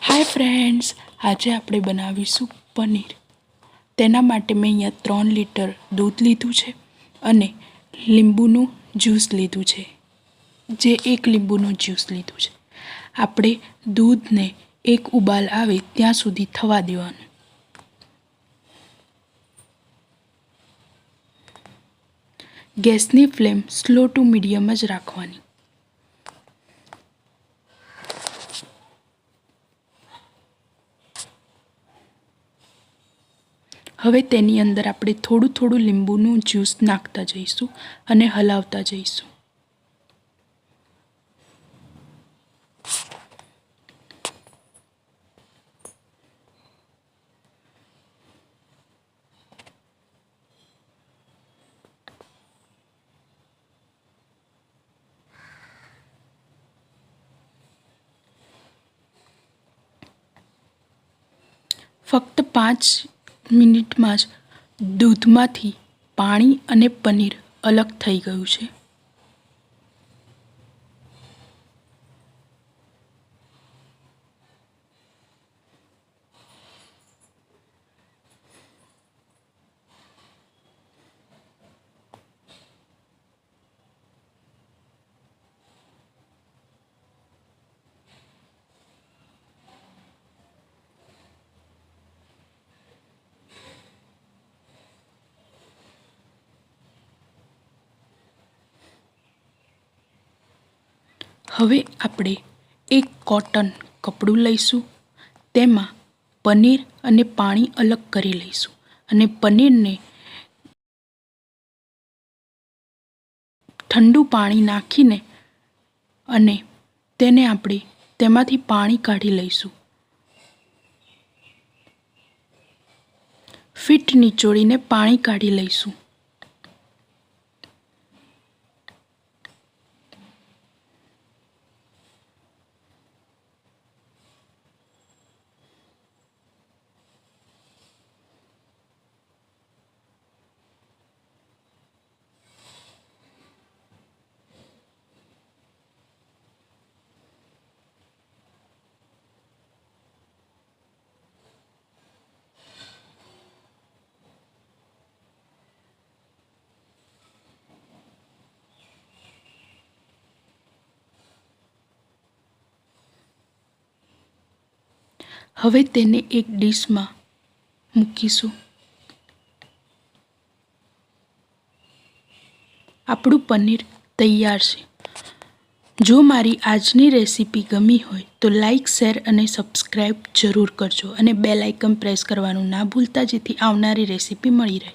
Hi friends, आज આપણે બનાવીશું પનીર। તેના માટે મેં અહીંયા 3 લીટર દૂધ લીધું છે અને લીંબુનું જ્યુસ લીધું છે, જે 1 લીંબુનું જ્યુસ લીધું છે। આપણે દૂધને એક ઉબાલ આવે ત્યાં સુધી થવા દેવાનું। ગેસની ફ્લેમ સ્લો ટુ મીડિયમ જ રાખવાની। હવે તેની અંદર આપણે થોડું થોડું લીંબુનું જ્યુસ નાખતા જઈશું અને હલાવતા જઈશું। ફક્ત 5 મિનિટમાં જ દૂધમાંથી પાણી અને પનીર અલગ થઈ ગયું છે। હવે આપણે એક કોટન કપડું લઈશું, તેમાં પનીર અને પાણી અલગ કરી લઈશું અને પનીરને ઠંડુ પાણી નાખીને અને તેને આપણે તેમાંથી પાણી કાઢી લઈશું। ફીટ નીચોડીને પાણી કાઢી લઈશું। હવે તેને એક ડીશમાં મૂકીશું। આપણું પનીર તૈયાર છે। જો મારી આજની રેસીપી ગમી હોય તો લાઈક, શેર અને સબસ્ક્રાઈબ જરૂર કરજો અને બેલ આઇકન પ્રેસ કરવાનું ના ભૂલતા, જેથી આવનારી રેસીપી મળી રહે।